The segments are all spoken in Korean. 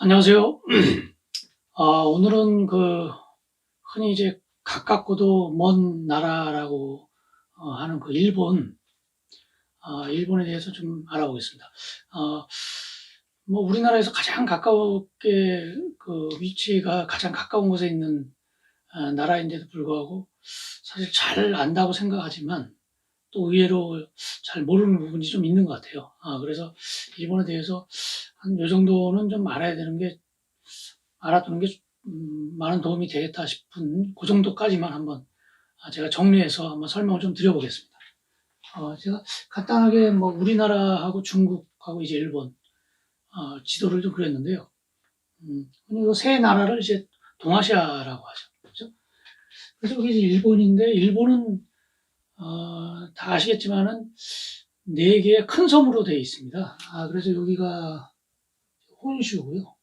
안녕하세요. 오늘은 흔히 이제 가깝고도 먼 나라라고 하는 일본에 대해서 좀 알아보겠습니다. 어 뭐 우리나라에서 가장 가깝게 위치가 가장 가까운 곳에 있는 나라인데도 불구하고 사실 잘 안다고 생각하지만 또 의외로 잘 모르는 부분이 좀 있는 것 같아요. 그래서 일본에 대해서 한 요 정도는 좀 알아두는 게 많은 도움이 되겠다 싶은 그 정도까지만 한번 제가 정리해서 한번 설명을 좀 드려 보겠습니다. 제가 간단하게 뭐 우리나라하고 중국하고 이제 일본 지도를 좀 그렸는데요. 흔히 요 세 나라를 이제 동아시아라고 하죠. 그죠? 그래서 여기 이제 일본인데 일본은 다 아시겠지만은 4 개의 큰 섬으로 되어 있습니다. 그래서 여기가 혼슈고요.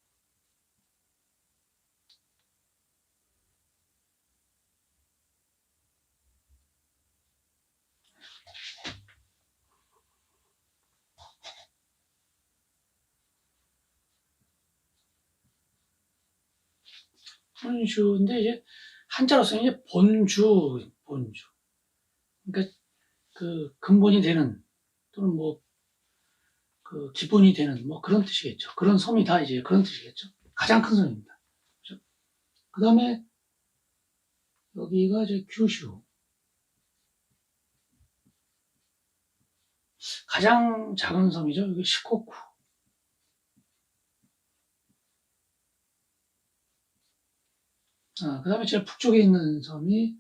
혼슈인데 이제 한자로 쓰면 이제 본주. 그러니까 근본이 되는 또는 뭐 기본이 되는 뭐 그런 뜻이겠죠. 그런 섬이 다 이제 그런 뜻이겠죠. 가장 큰 섬입니다. 그죠? 그다음에 여기가 이제 규슈. 가장 작은 섬이죠. 여기 시코쿠. 그다음에 제일 북쪽에 있는 섬이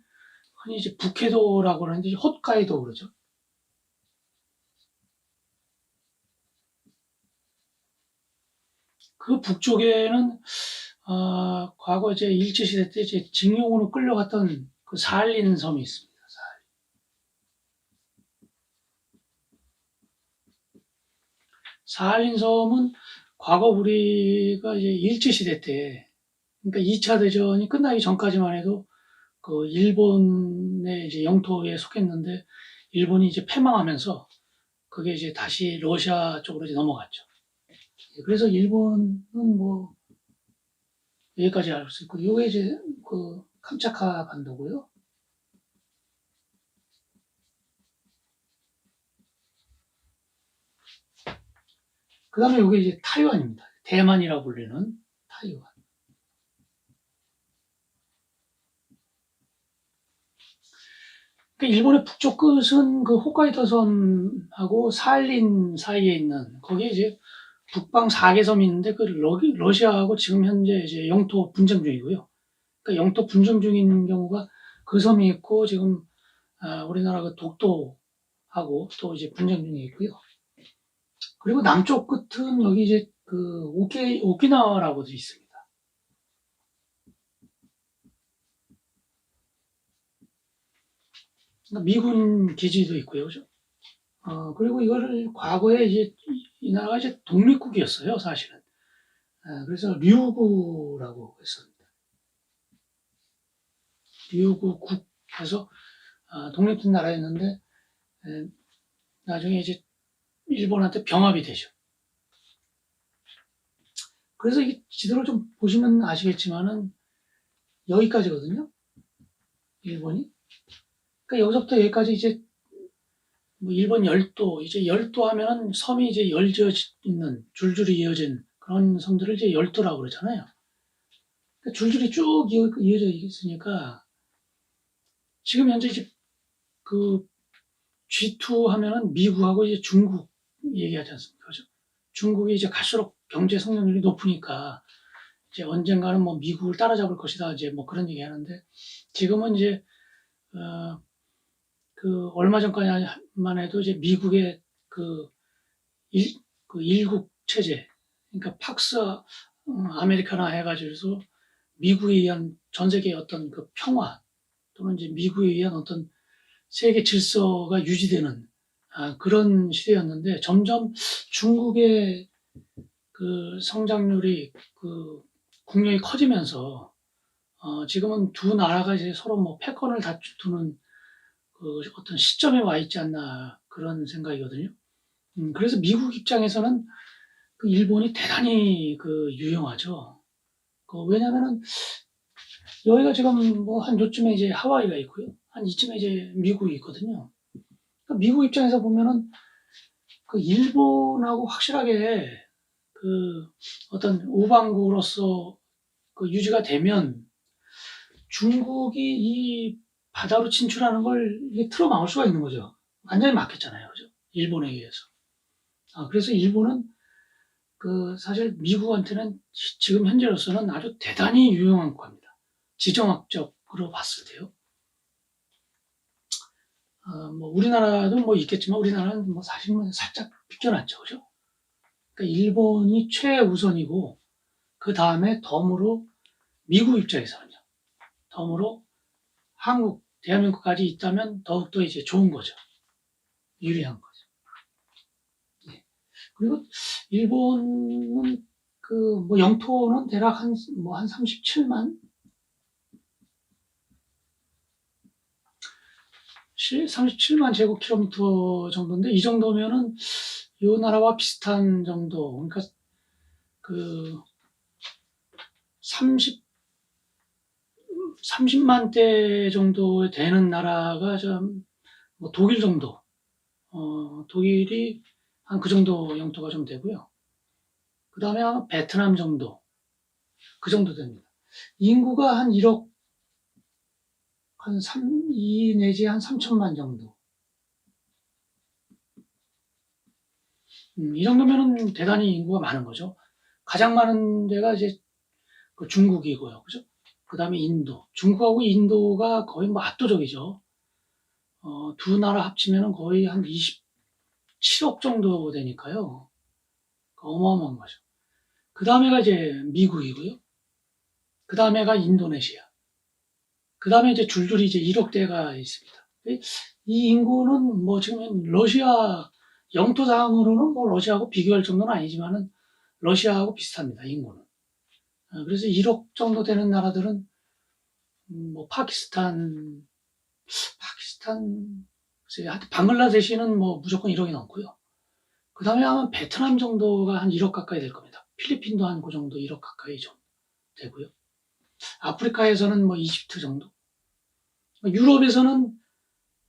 흔히 이제 북해도라고 하는데 홋카이도 그러죠. 그 북쪽에는 과거 이제 일제시대 때 이제 징용으로 끌려갔던 그 사할린 섬이 있습니다. 사할린 섬은 과거 우리가 이제 일제시대 때, 그러니까 2차 대전이 끝나기 전까지만 해도 그 일본의 이제 영토에 속했는데 일본이 이제 패망하면서 그게 이제 다시 러시아 쪽으로 이제 넘어갔죠. 그래서 일본은 뭐 여기까지 알 수 있고, 요게 이제 캄차카 반도고요. 그 다음에 요게 이제 타이완입니다. 대만이라고 불리는 타이완. 그러니까 일본의 북쪽 끝은 그 홋카이도 섬하고 사할린 사이에 있는 거기에 이제 북방 4개 섬이 있는데 그 러시아하고 지금 현재 이제 영토 분쟁 중이고요. 그러니까 영토 분쟁 중인 경우가 그 섬이 있고 지금 우리나라 그 독도하고 또 이제 분쟁 중에 있고요. 그리고 남쪽 끝은 여기 이제 오키나와라고도 있습니다. 그러니까 미군 기지도 있고요, 그죠? 그리고 이거를 과거에 이제 이 나라가 이제 독립국이었어요, 사실은. 그래서 류구라고 했습니다. 류구국해서 독립된 나라였는데 나중에 이제 일본한테 병합이 되죠. 그래서 이 지도를 좀 보시면 아시겠지만은 여기까지거든요. 일본이. 그러니까 여기서부터 여기까지 이제 뭐 일본 열도, 이제 열도 하면은 섬이 이제 열지어 있는 줄줄이 이어진 그런 섬들을 이제 열도라고 그러잖아요. 그러니까 줄줄이 쭉 이어져 있으니까 지금 현재 이제 그 G2 하면은 미국하고 이제 중국 얘기하지 않습니까? 그죠? 중국이 이제 갈수록 경제 성장률이 높으니까 이제 언젠가는 뭐 미국을 따라잡을 것이다. 이제 뭐 그런 얘기 하는데 지금은 이제 어, 얼마 전까지만 해도 이제 미국의 그 일국 체제, 그러니까 팍스 아메리카나 해가지고서 미국에 의한 전 세계의 어떤 그 평화 또는 이제 미국에 의한 어떤 세계 질서가 유지되는 그런 시대였는데 점점 중국의 그 성장률이 국력이 커지면서 지금은 두 나라가 이제 서로 뭐 패권을 다투는 그 어떤 시점에 와 있지 않나 그런 생각이거든요. 그래서 미국 입장에서는 그 일본이 대단히 유용하죠. 왜냐면은 여기가 지금 뭐 한 요쯤에 이제 하와이가 있고요. 한 이쯤에 이제 미국이 있거든요. 그러니까 미국 입장에서 보면은 일본하고 확실하게 어떤 우방국으로서 유지가 되면 중국이 이 바다로 진출하는 걸 이게 틀어막을 수가 있는 거죠. 완전히 막혔잖아요. 그죠? 일본에 의해서. 그래서 일본은 사실 미국한테는 지금 현재로서는 아주 대단히 유용한 국가입니다. 지정학적으로 봤을 때요. 뭐 우리나라도 뭐 있겠지만 우리나라는 뭐 사실 살짝 비껴놨죠. 그죠? 그러니까 일본이 최우선이고 그 다음에 덤으로 미국 입장에서는요. 덤으로 한국, 대한민국까지 있다면 더욱더 이제 좋은 거죠. 유리한 거죠. 예. 그리고 일본은 뭐 영토는 대략 한 37만? 37만 제곱킬로미터 정도인데, 이 정도면은 이 나라와 비슷한 정도, 그러니까 30만 대 정도 되는 나라가 뭐 독일 정도, 독일이 한 그 정도 영토가 좀 되고요. 그 다음에 아마 베트남 정도, 그 정도 됩니다. 인구가 한 1억, 한 2 내지 한 3천만 정도. 이 정도면은 대단히 인구가 많은 거죠. 가장 많은 데가 이제 중국이고요. 그죠? 그 다음에 인도. 중국하고 인도가 거의 뭐 압도적이죠. 두 나라 합치면은 거의 한 27억 정도 되니까요. 어마어마한 거죠. 그 다음에가 이제 미국이고요. 그 다음에가 인도네시아. 그 다음에 이제 줄줄이 이제 1억 대가 있습니다. 이 인구는 뭐 지금 러시아 영토상으로는 뭐 러시아하고 비교할 정도는 아니지만은 러시아하고 비슷합니다. 인구는. 그래서 1억 정도 되는 나라들은 뭐 파키스탄, 글쎄요. 하여튼 방글라데시는 뭐 무조건 1억이 넘고요. 그 다음에 아마 베트남 정도가 한 1억 가까이 될 겁니다. 필리핀도 한 그 정도 1억 가까이 좀 되고요. 아프리카에서는 뭐 이집트 정도. 유럽에서는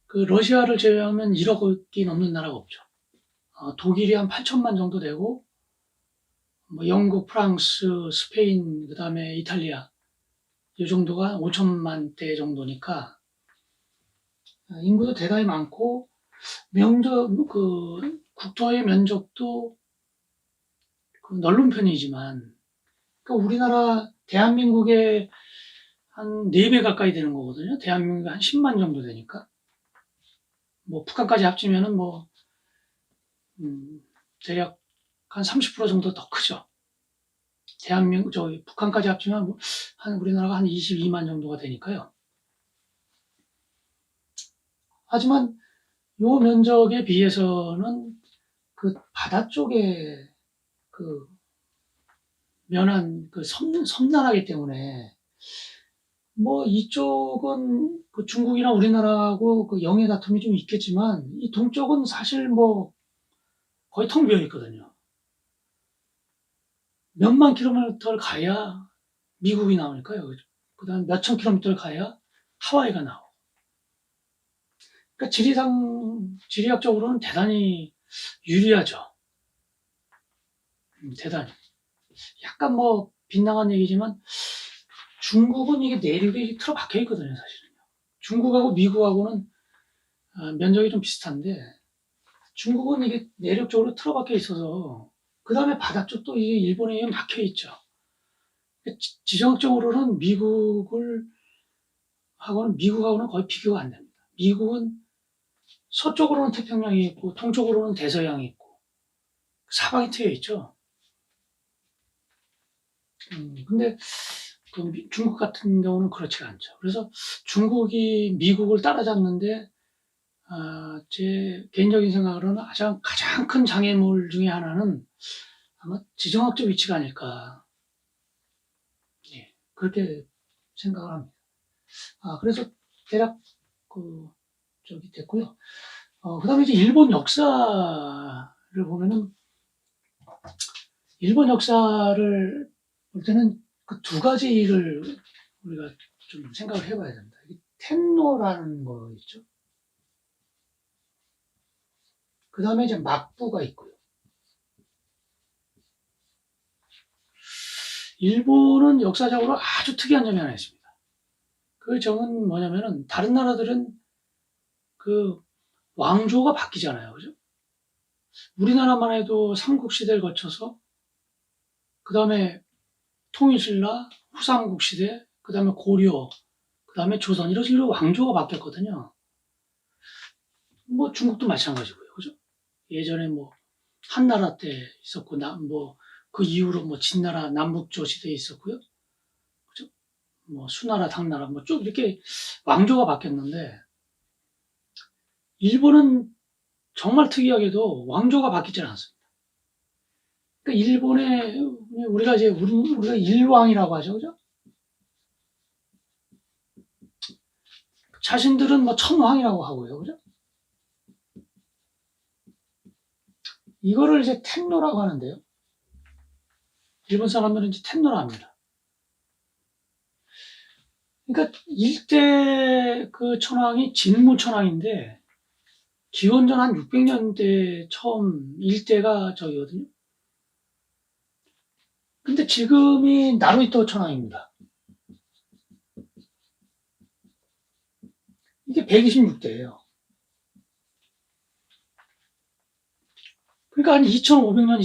러시아를 제외하면 1억이 넘는 나라가 없죠. 독일이 한 8천만 정도 되고, 뭐 영국, 프랑스, 스페인, 그 다음에 이탈리아, 이 정도가 5천만 대 정도니까, 인구도 대단히 많고, 국토의 면적도 넓은 편이지만, 우리나라, 대한민국의 한 4배 가까이 되는 거거든요. 대한민국이 한 10만 정도 되니까. 뭐, 북한까지 합치면은 뭐, 대략 한 30% 정도 더 크죠. 북한까지 합치면 뭐 우리나라가 한 22만 정도가 되니까요. 하지만 요 면적에 비해서는 바다 쪽에 면한 섬나라이기 때문에 뭐 이쪽은 중국이나 우리나라하고 영해 다툼이 좀 있겠지만 이 동쪽은 사실 뭐 거의 텅 비어 있거든요. 몇만 킬로미터를 가야 미국이 나오니까요. 그 다음 몇천 킬로미터를 가야 하와이가 나오고. 그러니까 지리학적으로는 대단히 유리하죠. 대단히. 약간 뭐 빗나간 얘기지만 중국은 이게 내륙에 틀어박혀 있거든요, 사실은요. 중국하고 미국하고는 면적이 좀 비슷한데 중국은 이게 내륙적으로 틀어박혀 있어서 그 다음에 바다 쪽도 이게 일본에 막혀 있죠. 지정학적으로는 미국하고는 거의 비교가 안 됩니다. 미국은 서쪽으로는 태평양이 있고 동쪽으로는 대서양이 있고 사방이 트여 있죠. 근데 중국 같은 경우는 그렇지가 않죠. 그래서 중국이 미국을 따라잡는데 제 개인적인 생각으로는 가장 큰 장애물 중에 하나는 아마 지정학적 위치가 아닐까. 예, 그렇게 생각을 합니다. 그래서 대략 됐고요. 그 다음에 이제 일본 역사를 보면은 일본 역사를 볼 때는 그 두 가지를 우리가 좀 생각을 해봐야 됩니다. 텐노라는 거 있죠. 그 다음에 이제 막부가 있고요. 일본은 역사적으로 아주 특이한 점이 하나 있습니다. 그 점은 뭐냐면은 다른 나라들은 그 왕조가 바뀌잖아요. 그죠? 우리나라만 해도 삼국시대를 거쳐서 그 다음에 통일신라, 후삼국시대, 그 다음에 고려, 그 다음에 조선 이런 식으로 왕조가 바뀌었거든요. 뭐 중국도 마찬가지고요. 그죠? 예전에 뭐 한나라 때 있었고 뭐 그 이후로 뭐 진나라 남북조 시대에 있었고요. 그죠? 뭐 수나라, 당나라 뭐 쭉 이렇게 왕조가 바뀌었는데 일본은 정말 특이하게도 왕조가 바뀌지 않았습니다. 그러니까 일본에 우리가 이제 우리가 일왕이라고 하죠. 그죠? 자신들은 뭐 천황이라고 하고요. 그죠? 이거를 이제 텐노라고 하는데요. 일본 사람들은 이제 텐노라 합니다. 그러니까 일대 그 천황이 진무 천황인데 기원전 한 600년대 처음 일대가 저기거든요. 근데 지금이 나루히토 천황입니다. 이게 126대예요. 그러니까 한 2,500년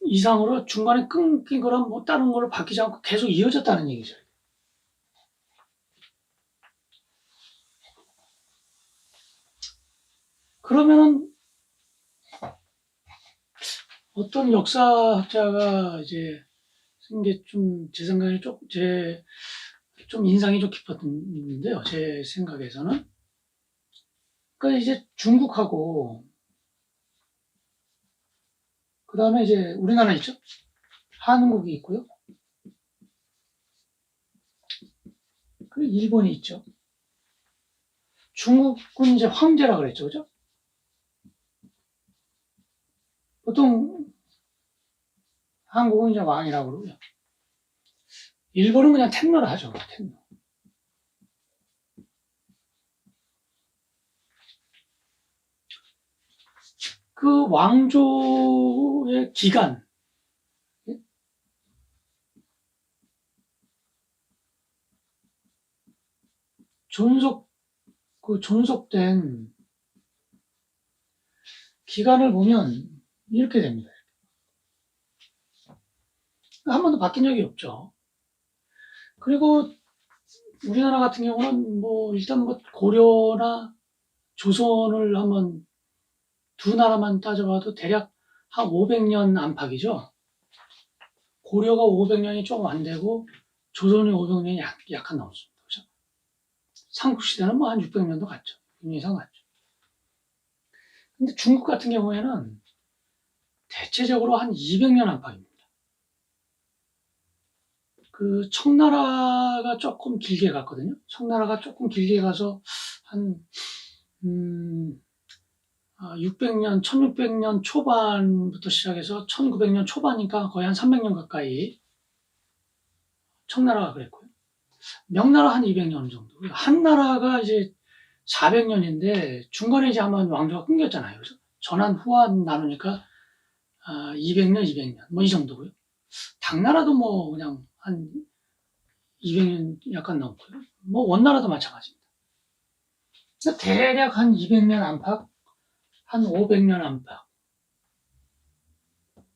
이상으로 중간에 끊긴 거랑 뭐 다른 걸로 바뀌지 않고 계속 이어졌다는 얘기죠. 그러면은 어떤 역사학자가 이제 쓴 게 좀 제 생각에 좀 인상이 좀 깊었는데요. 제 생각에서는. 그러니까 이제 중국하고 그 다음에 이제 우리나라 있죠. 한국이 있고요. 그리고 일본이 있죠. 중국은 이제 황제라 그랬죠. 그죠? 보통 한국은 이제 왕이라고 그러고요. 일본은 그냥 텐노라 하죠. 텐노. 그 왕조의 기간, 존속된 기간을 보면 이렇게 됩니다. 한 번도 바뀐 적이 없죠. 그리고 우리나라 같은 경우는 뭐 일단 뭐 고려나 조선을 한번 두 나라만 따져봐도 대략 한 500년 안팎이죠. 고려가 500년이 조금 안 되고 조선이 500년이 약간 넘습니다. 그렇죠? 삼국시대는 뭐 한 600년도 갔죠. 6년 이상 갔죠. 근데 중국 같은 경우에는 대체적으로 한 200년 안팎입니다. 그 청나라가 조금 길게 갔거든요. 청나라가 조금 길게 가서 한 600년, 1600년 초반부터 시작해서 1900년 초반이니까 거의 한 300년 가까이 청나라가 그랬고요. 명나라 한 200년 정도. 한나라가 이제 400년인데 중간에 이제 한번 왕조가 끊겼잖아요. 그래서 전한 후한 나누니까 200년, 200년 뭐 이 정도고요. 당나라도 뭐 그냥 한 200년 약간 넘고요. 뭐 원나라도 마찬가지입니다. 그러니까 대략 한 200년 안팎, 한 500년 안팎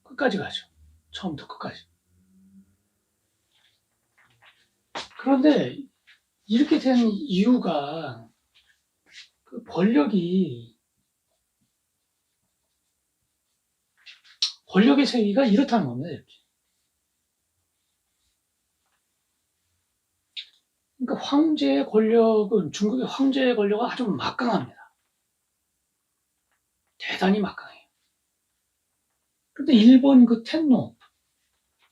끝까지 가죠. 처음부터 끝까지. 그런데 이렇게 된 이유가 그 권력의 세기가 이렇다는 겁니다. 이렇게. 그러니까 황제의 권력은 중국의 황제의 권력은 아주 막강합니다. 대단히 막강해요. 그런데 일본 그 텐노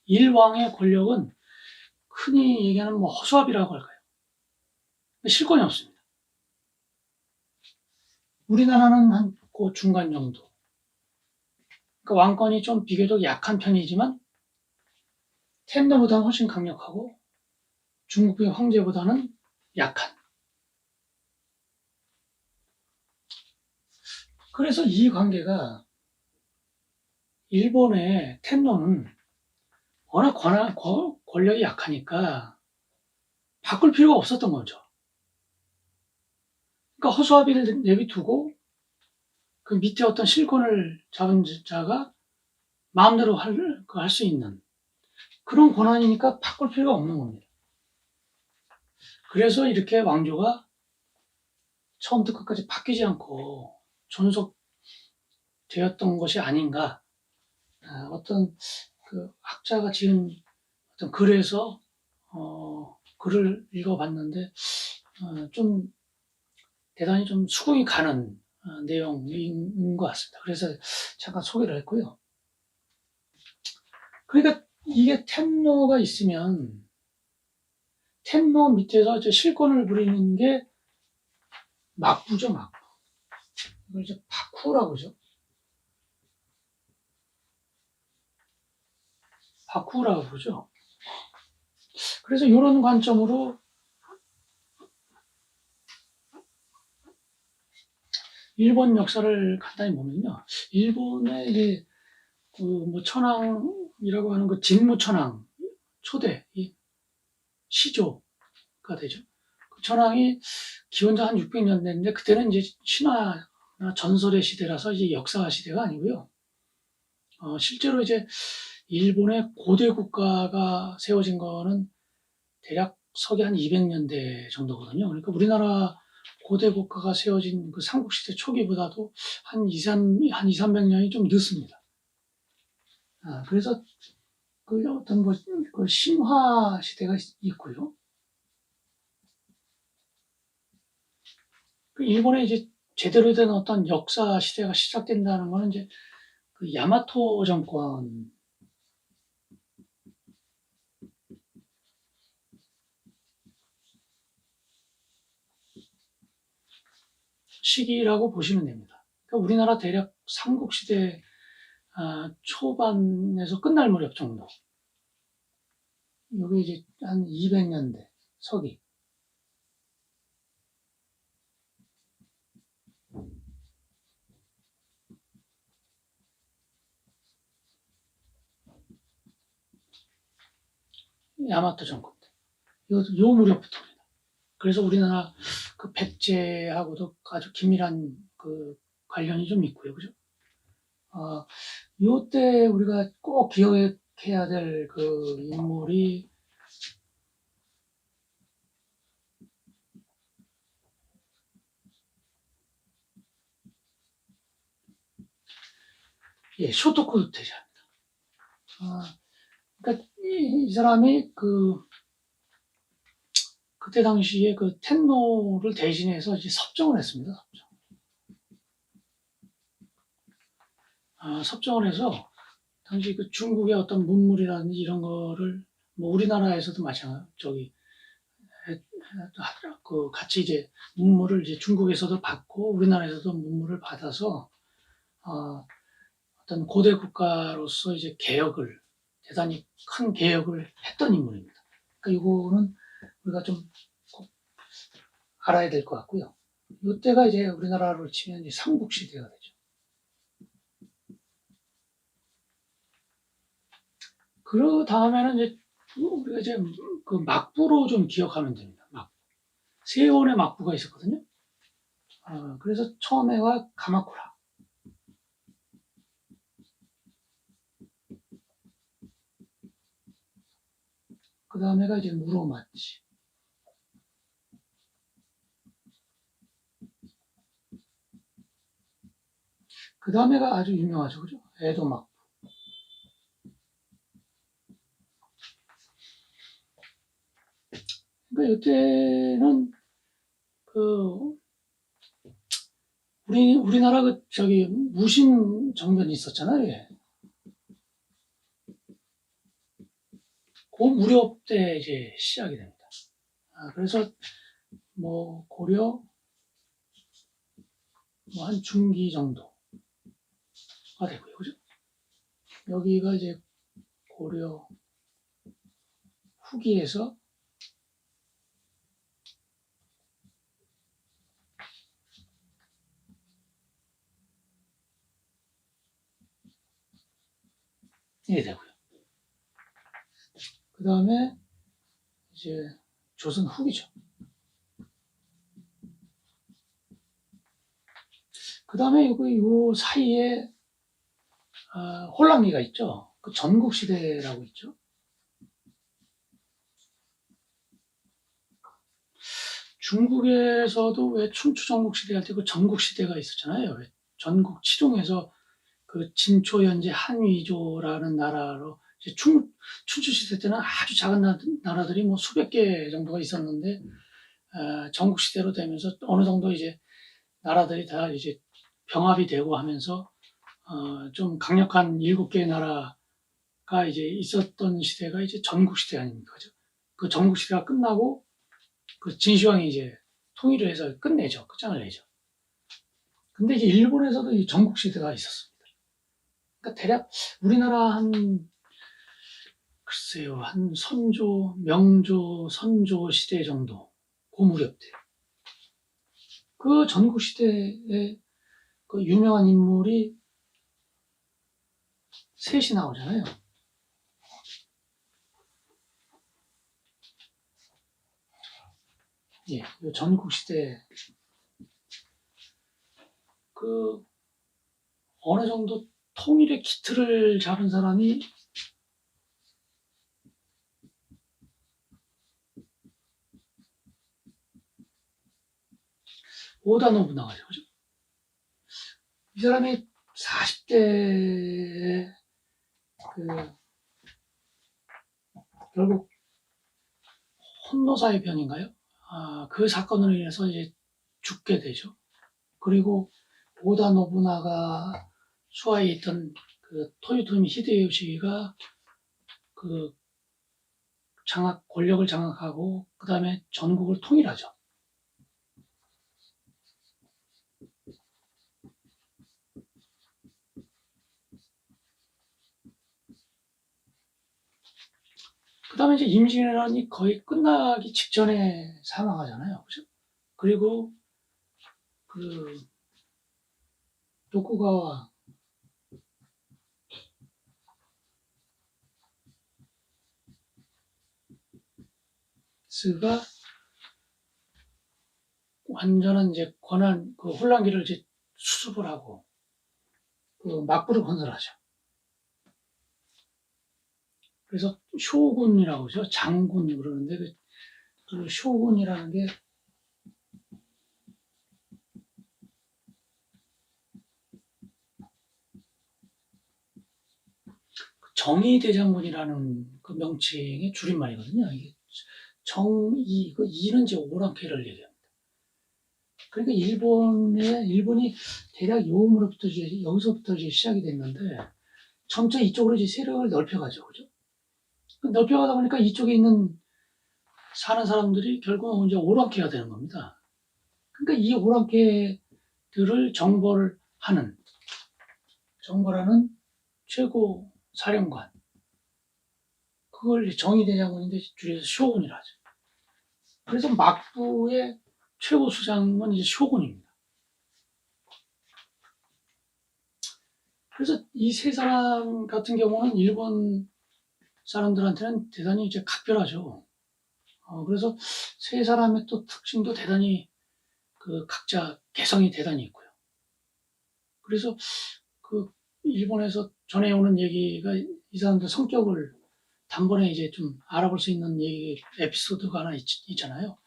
일왕의 권력은 흔히 얘기하는 뭐 허수아비라고 할까요? 실권이 없습니다. 우리나라는 한 그 중간 정도. 그러니까 왕권이 좀 비교적 약한 편이지만 텐노보다는 훨씬 강력하고 중국의 황제보다는 약한. 그래서 이 관계가 일본의 텐노는 워낙 권력이 약하니까 바꿀 필요가 없었던 거죠. 그러니까 허수아비를 내비두고 그 밑에 어떤 실권을 잡은 자가 마음대로 할 수 있는 그런 권한이니까 바꿀 필요가 없는 겁니다. 그래서 이렇게 왕조가 처음부터 끝까지 바뀌지 않고 존속되었던 것이 아닌가. 어떤 그 학자가 지은 어떤 글에서 글을 읽어봤는데 좀 대단히 좀 수긍이 가는 내용인 것 같습니다. 그래서 잠깐 소개를 했고요. 그러니까 이게 텐노가 있으면 텐노 밑에서 이제 실권을 부리는 게 막부죠, 막부. 이걸 이제 파쿠라고 그러죠. 파쿠라고 그러죠. 그래서 이런 관점으로 일본 역사를 간단히 보면요. 일본의 이제 뭐 천황이라고 하는 그 진무천황 초대 이 시조가 되죠. 그 천황이 기원전 한 600년 됐는데 그때는 이제 신화나 전설의 시대라서 이제 역사 시대가 아니고요. 실제로 이제 일본의 고대 국가가 세워진 거는 대략 서기 한 200년대 정도거든요. 그러니까 우리나라 고대 국가가 세워진 그 삼국시대 초기보다도 한 2, 300년이 좀 늦습니다. 그래서 그 어떤 그 신화 시대가 있고요. 그 일본에 이제 제대로 된 어떤 역사 시대가 시작된다는 거는 이제 그 야마토 정권 시기라고 보시면 됩니다. 그러니까 우리나라 대략 삼국시대 초반에서 끝날 무렵 정도. 여기 이제 한 200년대 서기. 야마토 정권 때. 요 무렵부터입니다. 그래서 우리나라 그 백제하고도 아주 긴밀한 그 관련이 좀 있고요. 그죠? 요때 우리가 꼭 기억해야 될 그 인물이 쇼토쿠 대제입니다. 그러니까 이 사람이 그때 당시에 그 텐노를 대신해서 이제 섭정을 했습니다. 섭정을 해서 당시 그 중국의 어떤 문물이라든지 이런 거를 뭐 우리나라에서도 마찬가지 저기 그 같이 이제 문물을 이제 중국에서도 받고 우리나라에서도 문물을 받아서 어떤 고대 국가로서 이제 개혁을 대단히 큰 개혁을 했던 인물입니다. 그러니까 이거는 우리가 좀 꼭 알아야 될 것 같고요. 이때가 이제 우리나라로 치면 이제 삼국시대가 되죠. 그 다음에는 이제 우리가 이제 그 막부로 좀 기억하면 됩니다. 세원의 막부가 있었거든요. 그래서 처음에가 가마쿠라. 그 다음에가 이제 무로마치. 그 다음에가 아주 유명하죠. 그죠? 에도 막부. 그러니까 이때는 그 우리나라 저기 무신 정변이 있었잖아요. 예. 그 무렵 때 이제 시작이 됩니다. 그래서 뭐 고려 뭐 한 중기 정도가 되고요. 그죠? 여기가 이제 고려 후기에서 이게 되고요. 그 다음에 이제 조선 후기죠. 그 다음에 요 사이에 홀랑기가 있죠. 그 전국시대라고 있죠. 중국에서도 왜 춘추 전국시대 할 때 그 전국시대가 있었잖아요. 왜 전국 치동에서 그 진초, 연제, 한위조라는 나라로 이제 춘추시대 때는 아주 작은 나라들이 뭐 수백 개 정도가 있었는데 전국시대로 되면서 어느 정도 이제 나라들이 다 이제 병합이 되고 하면서 좀 강력한 7개의 나라가 이제 있었던 시대가 이제 전국시대 아닙니까? 그 전국시대가 끝나고 그 진시황이 이제 통일을 해서 끝내죠. 끝장을 내죠. 근데 이제 일본에서도 이 전국시대가 있었습니다. 그러니까 대략 우리나라 글쎄요, 한 선조, 명조, 선조 시대 정도, 그 무렵 때. 그 전국시대에 그 유명한 인물이 셋이 나오잖아요. 예, 전국시대 그 어느 정도 통일의 기틀을 잡은 사람이 오다 노부나가죠. 그죠? 이 사람이 40대에 결국 혼노사의 변인가요? 그 사건으로 인해서 이제 죽게 되죠. 그리고 오다 노부나가 수하에 있던 그 토요토미 히데요시가 그 권력을 장악하고 그 다음에 전국을 통일하죠. 그 다음에 이제 임진왜란이 거의 끝나기 직전에 사망하잖아요. 그죠? 그리고 그 도쿠가와 스가 완전한 이제 권한 그 혼란기를 이제 수습을 하고 그 막부를 건설하죠. 그래서 쇼군이라고 하죠. 장군 그러는데 그 쇼군이라는 게 정의대장군이라는 그 명칭의 줄임말이거든요. 이게 정의, 그 이는 이제 오랑캐를 얘기합니다. 그러니까 일본이 대략 요 무렵부터 이제 여기서부터 이제 시작이 됐는데 점차 이쪽으로 이제 세력을 넓혀가죠. 그죠? 넓혀가다 보니까 이쪽에 사는 사람들이 결국은 이제 오랑캐가 되는 겁니다. 그러니까 이 오랑캐들을 정벌하는 최고 사령관. 그걸 정의대장군인데 줄여서 쇼군이라 하죠. 그래서 막부의 최고 수장은 이제 쇼군입니다. 그래서 이 세 사람 같은 경우는 일본 사람들한테는 대단히 이제 각별하죠. 그래서 세 사람의 또 특징도 대단히 그 각자 개성이 대단히 있고요. 그래서 그 일본에서 전해오는 얘기가 이 사람들 성격을 단번에 이제 좀 알아볼 수 있는 에피소드가 하나 있잖아요.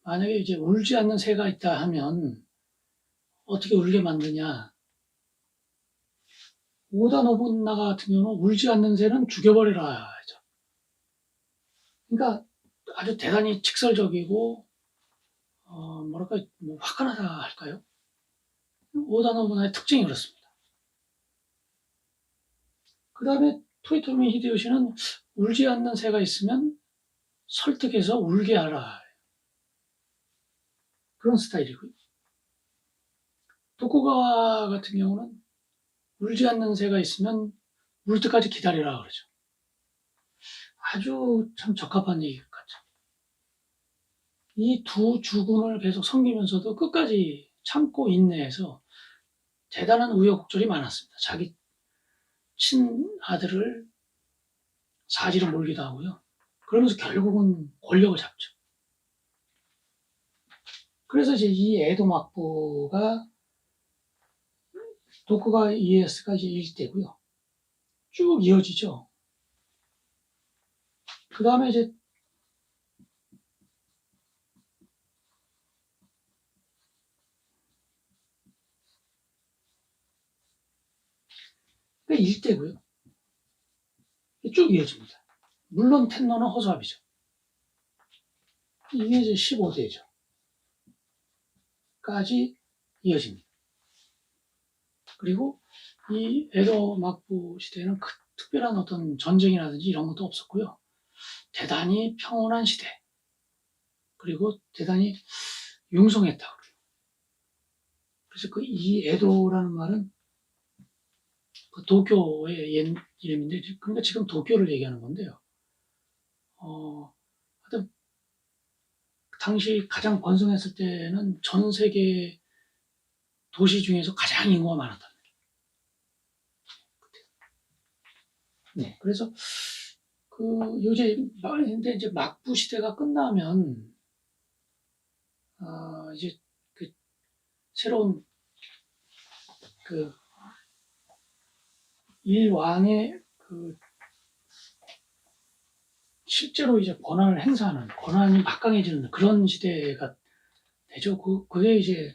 만약에 이제 울지 않는 새가 있다 하면 어떻게 울게 만드냐. 오다 노부나가 같은 경우는 울지 않는 새는 죽여버리라 하죠. 그러니까 아주 대단히 직설적이고 뭐랄까 뭐 화끈하다 할까요? 오다 노부나의 특징이 그렇습니다. 그 다음에 토요토미 히데요시는 울지 않는 새가 있으면 설득해서 울게 하라. 그런 스타일이고요. 도쿠가와 같은 경우는 울지 않는 새가 있으면 물 때까지 기다리라 그러죠. 아주 참 적합한 얘기 같죠. 이 두 주군을 계속 섬기면서도 끝까지 참고 인내해서 대단한 우여곡절이 많았습니다. 자기 친아들을 사지로 몰기도 하고요. 그러면서 결국은 권력을 잡죠. 그래서 이제 이 에도 막부가 도쿠가 이에야스가 이제 1대고요. 쭉 이어지죠. 그 다음에 이제 그 1대고요. 쭉 이어집니다. 물론 텐노는 허수아비죠. 이게 이제 15대죠. 까지 이어집니다. 그리고 이 에도 막부 시대에는 특별한 어떤 전쟁이라든지 이런 것도 없었고요. 대단히 평온한 시대. 그리고 대단히 융성했다고 그래요. 그래서 그 이 에도라는 말은 그 도쿄의 옛 이름인데, 그러니까 지금 도쿄를 얘기하는 건데요. 하여튼 당시 가장 번성했을 때는 전 세계 도시 중에서 가장 인구가 많았답니다. 네, 그래서 요새 근데 이제 막부 시대가 끝나면 이제 그 새로운 그 일왕의 실제로 이제 권한을 행사하는, 권한이 막강해지는 그런 시대가 되죠. 그게 이제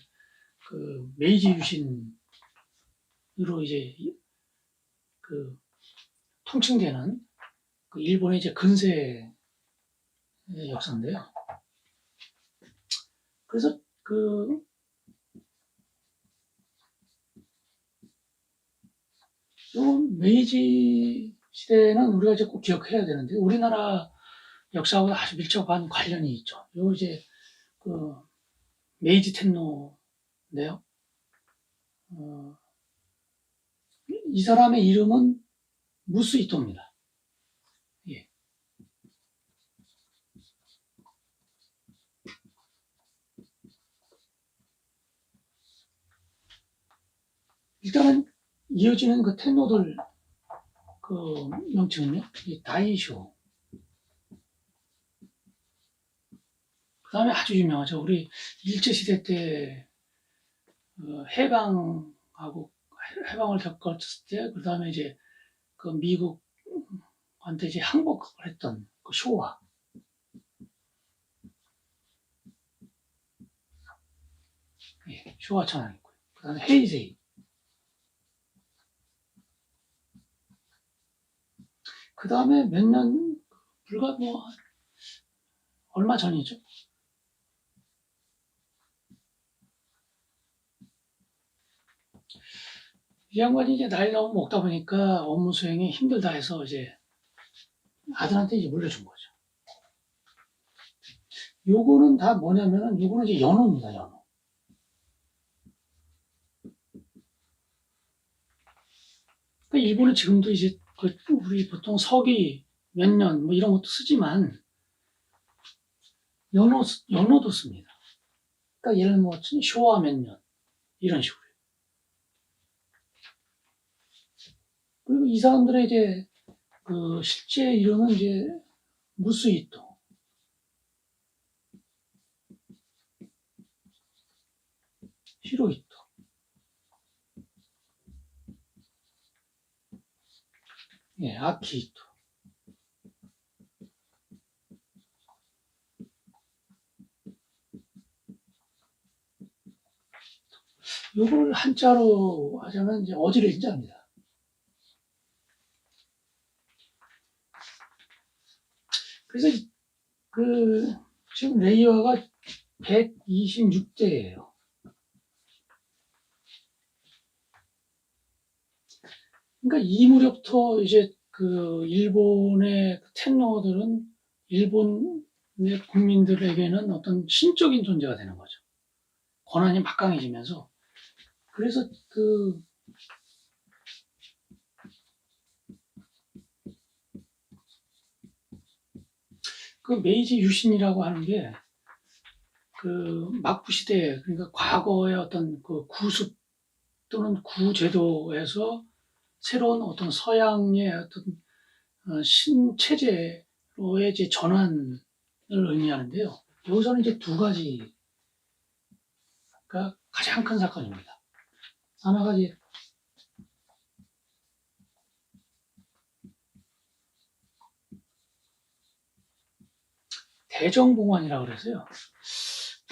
메이지 유신으로 이제 통칭되는 일본의 이제 근세 역사인데요. 그래서 요 메이지 시대는 우리가 이제 꼭 기억해야 되는데, 우리나라 역사하고 아주 밀접한 관련이 있죠. 요 이제 메이지 텐노인데요. 이 사람의 이름은 무스이토입니다. 예. 일단은 이어지는 그 텐노들 명칭은요, 이 다이쇼. 그 다음에 아주 유명하죠. 우리 일제시대 때 해방을 겪었을 때, 그 다음에 이제 미국한테 이제 항복을 했던 쇼와. 예, 쇼와 천황 있고요. 그 다음에 헤이세이. 그 다음에 불과 얼마 전이죠. 이 양반이 이제 나이 너무 먹다 보니까 업무 수행이 힘들다 해서 이제 아들한테 이제 물려준 거죠. 요거는 다 뭐냐면은, 요거는 이제 연호입니다, 연호. 그러니까 일본은 지금도 이제 우리 보통 서기 몇 년 뭐 이런 것도 쓰지만 연호도 씁니다. 그러니까 예를 뭐 쇼와 몇 년 이런 식으로. 그리고 이 사람들의 이제 실제 이름은 이제 무스이토, 히로히토, 예, 아키히토. 요걸 한자로 하자면 이제 어지레인자입니다. 그래서 지금 레이어가 126대예요. 그러니까 이 무렵부터 이제 일본의 텐노들은 일본의 국민들에게는 어떤 신적인 존재가 되는 거죠. 권한이 막강해지면서. 그래서 그 메이지 유신이라고 하는 게 그 막부 시대, 그러니까 과거의 어떤 그 구습 또는 구제도에서 새로운 어떤 서양의 어떤 신체제로의 이제 전환을 의미하는데요. 여기서는 이제 두 가지가 가장 큰 사건입니다. 하나가 이제 대정봉환이라고 그래서요.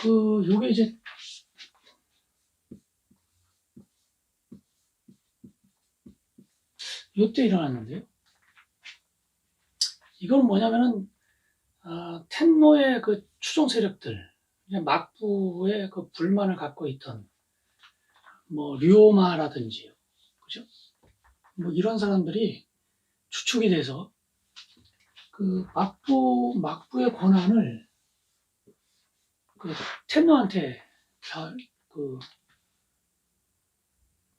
요게 이제 요때 일어났는데요. 이건 뭐냐면은 텐노의 그 추종 세력들, 막부의 그 불만을 갖고 있던 뭐 류오마라든지, 그죠? 뭐 이런 사람들이 주축이 돼서 그 막부의 권한을 그 텐노한테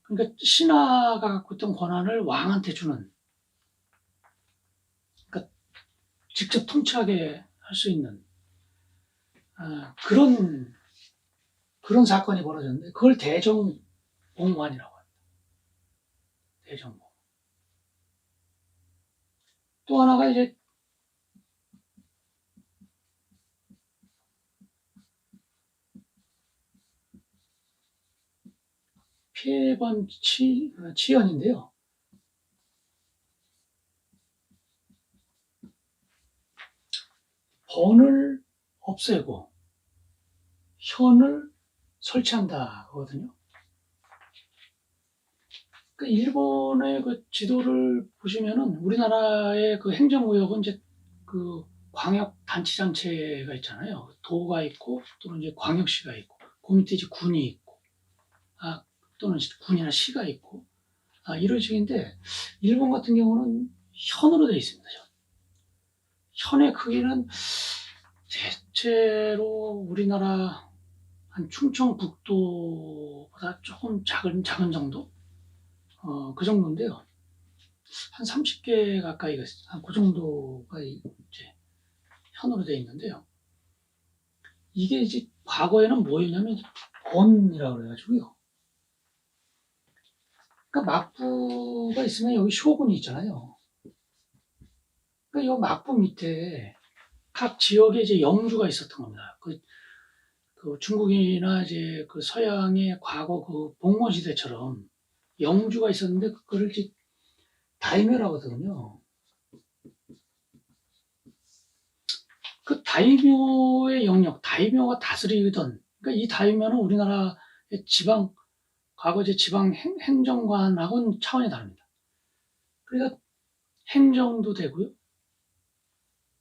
그러니까 신하가 갖고 있던 권한을 왕한테 주는, 그러니까 직접 통치하게 할 수 있는 그런 사건이 벌어졌는데 그걸 대정봉환이라고 합니다. 대정봉. 또 하나가 이제 피해번 치연인데요. 번을 없애고 현을 설치한다 거든요. 그 일본의 그 지도를 보시면은 우리나라의 그 행정구역은 이제 그 광역 단체장체가 있잖아요. 도가 있고 또는 이제 광역시가 있고 그 밑에 이제 군이 있고 또는 군이나 시가 있고 이런 식인데 일본 같은 경우는 현으로 되어 있습니다. 현의 크기는 대체로 우리나라 한 충청북도보다 조금 작은 정도? 그 정도인데요. 한 30개 가까이가 한 그 정도가 이제 현으로 되어 있는데요. 이게 이제 과거에는 뭐였냐면 번이라고 그래가지고요. 그러니까 막부가 있으면 여기 쇼군이 있잖아요. 그러니까 이 막부 밑에 각 지역에 이제 영주가 있었던 겁니다. 그 중국이나 이제 그 서양의 과거 그 봉건 시대처럼 영주가 있었는데 그거를 이제 다이묘라고 하거든요. 그 다이묘의 영역, 다이묘가 다스리던, 그러니까 이 다이묘는 우리나라의 과거 이제 지방 행정관하고는 차원이 다릅니다. 그러니까 행정도 되고요.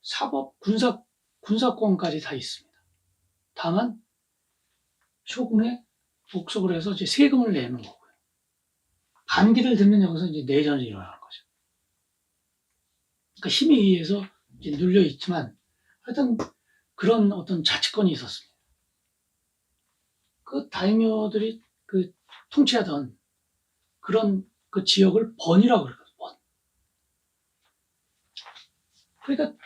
사법, 군사권까지 다 있습니다. 다만 쇼군에 복속을 해서 이제 세금을 내는 거고요. 반기를 들면 여기서 이제 내전이 일어나는 거죠. 그러니까 힘에 의해서 이제 눌려 있지만 하여튼 그런 어떤 자치권이 있었습니다. 그 다이묘들이 그 통치하던 그런 그 지역을 번이라고 그러거든요. 번. 그러니까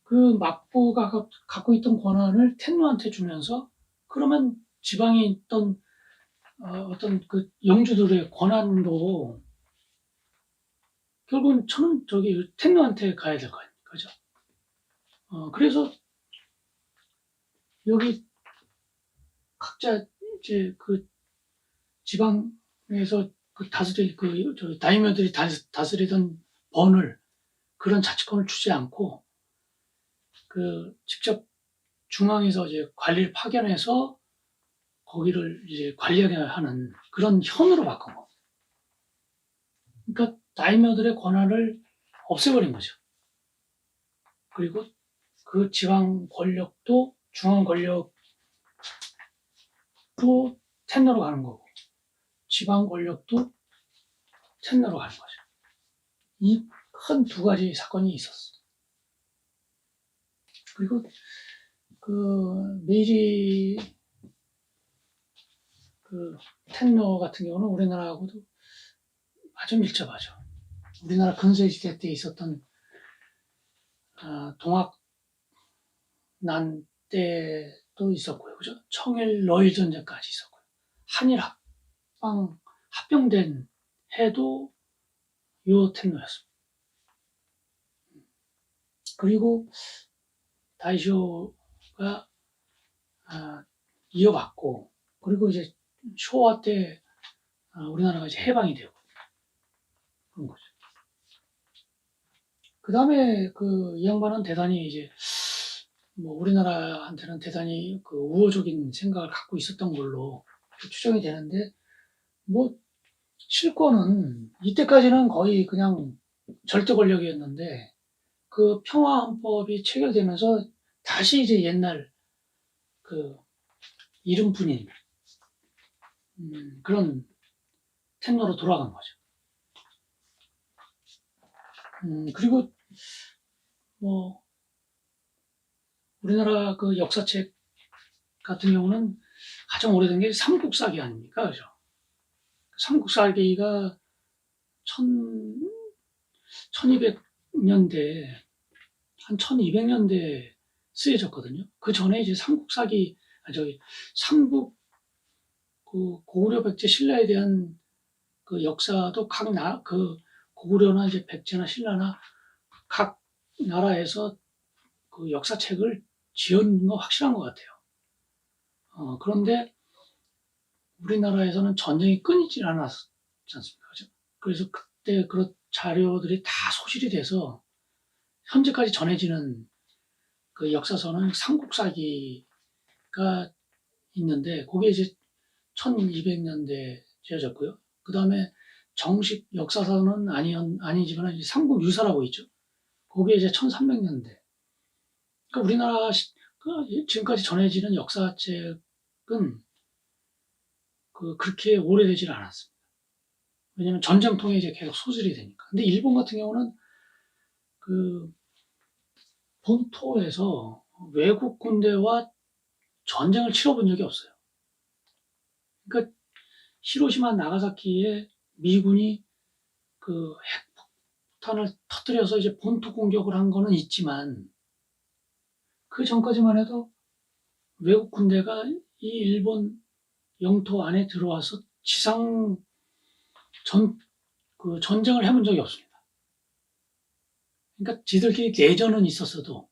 그 막부가 갖고 있던 권한을 텐노한테 주면서 그러면 지방에 있던 어떤 그 영주들의 권한도 결국은 저는 저기 텐노한테 가야 될 거 아닙니까? 그죠? 그래서 여기 각자 이제 그 지방에서 그 다이묘들이 다스리던 번을 그런 자치권을 주지 않고 직접 중앙에서 이제 관리를 파견해서 거기를 이제 관리하게 하는 그런 현으로 바꾼 겁니다. 그러니까 다이묘들의 권한을 없애버린 거죠. 그리고 그 지방 권력도 중앙 권력도 텐너로 가는 거고 지방 권력도 텐너로 가는 거죠. 이 큰 두 가지 사건이 있었어. 그리고 그 메이지 그 텐너 같은 경우는 우리나라하고도 아주 밀접하죠. 우리나라 근세시대 때 있었던 동학 난 때도 있었고요. 그죠? 청일 러일 전쟁까지 있었고요. 한일 합병된 해도 요 텐노였습니다. 그리고 다이쇼가 이어받고, 그리고 이제 쇼와 때 우리나라가 이제 해방이 되고 그런 거죠. 그 다음에 이 양반은 대단히 이제 뭐 우리나라한테는 대단히 그 우호적인 생각을 갖고 있었던 걸로 추정이 되는데, 뭐 실권은 이때까지는 거의 그냥 절대 권력이었는데 그 평화헌법이 체결되면서 다시 이제 옛날 그 이름뿐인 그런 텐노로 돌아간 거죠. 그리고 뭐 우리나라 그 역사책 같은 경우는 가장 오래된 게 삼국사기 아닙니까? 그죠? 삼국사기가 1200년대, 한 1200년대 쓰여졌거든요. 그 전에 이제 삼국 그 고구려 백제 신라에 대한 그 역사도 그 고구려나 이제 백제나 신라나 각 나라에서 그 역사책을 지은 거 확실한 것 같아요. 그런데 우리나라에서는 전쟁이 끊이질 않았지 않습니까? 그죠? 그래서 그때 그런 자료들이 다 소실이 돼서 현재까지 전해지는 그 역사서는 삼국사기가 있는데, 그게 이제 1200년대 지어졌고요. 그 다음에 정식 역사서는 아니지만 이제 삼국유사라고 있죠. 그게 이제 1300년대. 그러니까 우리나라 지금까지 전해지는 역사책은 그렇게 오래되질 않았습니다. 왜냐면 전쟁 통해 이제 계속 소실이 되니까. 근데 일본 같은 경우는 그 본토에서 외국 군대와 전쟁을 치러본 적이 없어요. 그러니까 히로시마 나가사키에 미군이 그 핵폭탄을 터뜨려서 이제 본토 공격을 한 거는 있지만, 그 전까지만 해도 외국 군대가 이 일본 영토 안에 들어와서 전쟁을 해본 적이 없습니다. 그러니까 지들끼리 내전은 있었어도,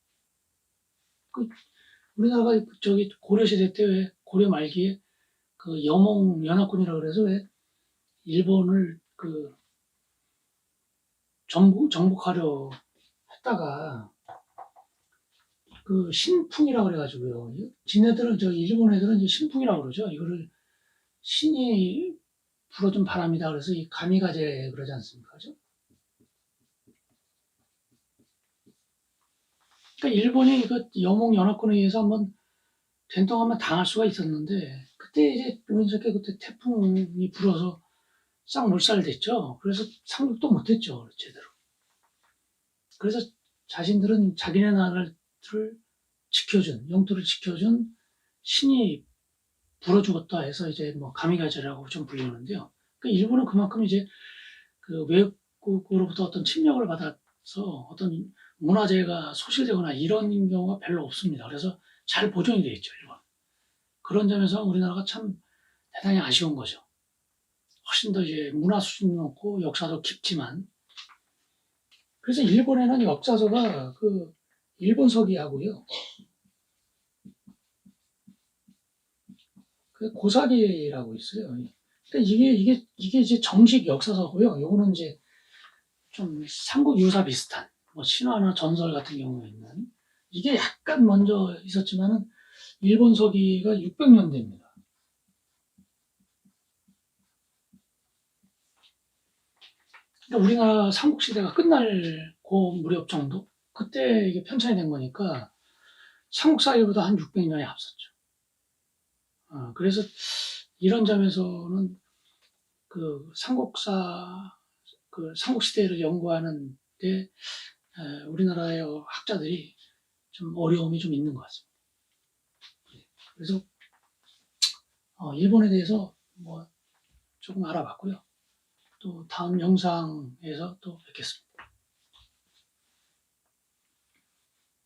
우리나라가 저기 고려시대 때 왜 고려 말기에 그 여몽 연합군이라고 그래서 왜 일본을 정복하려 했다가 그 신풍이라고 그래가지고요. 지네들은 일본 애들은 이제 신풍이라고 그러죠. 이거를 신이 불어준 바람이다 그래서 이 가미가제 그러지 않습니까? 그죠? 그러니까 일본이 이거 여몽 연합군에 의해서 한번 된통 한번 당할 수가 있었는데, 그때 이제 우연찮게 그때 태풍이 불어서 싹 몰살됐죠. 그래서 상륙도 못했죠, 제대로. 그래서 자신들은 자기네 나라를 영토를 지켜준 신이 불어주었다 해서 이제 뭐 가미가제라고 좀 불리는데요. 그러니까 일본은 그만큼 이제 그 외국으로부터 어떤 침략을 받아서 어떤 문화재가 소실되거나 이런 경우가 별로 없습니다. 그래서 잘 보존이 되어 있죠, 일본. 그런 점에서 우리나라가 참 대단히 아쉬운 거죠. 훨씬 더 이제 문화 수준이 높고 역사도 깊지만, 그래서 일본에는 역사서가 그 일본서기하고요, 그 고사기라고 있어요. 그러니까 이게 이제 정식 역사서고요. 요거는 이제 좀 삼국 유사 비슷한 뭐 신화나 전설 같은 경우에 있는, 이게 약간 먼저 있었지만은 일본서기가 600년대입니다. 그러니까 우리나라 삼국시대가 끝날 그 무렵 정도? 그때 이게 편찬이 된 거니까 삼국사기보다 한 600년이 앞섰죠. 그래서 이런 점에서는 그 삼국시대를 연구하는 데 우리나라의 학자들이 좀 어려움이 좀 있는 것 같습니다. 그래서 일본에 대해서 뭐 조금 알아봤고요. 또 다음 영상에서 또 뵙겠습니다.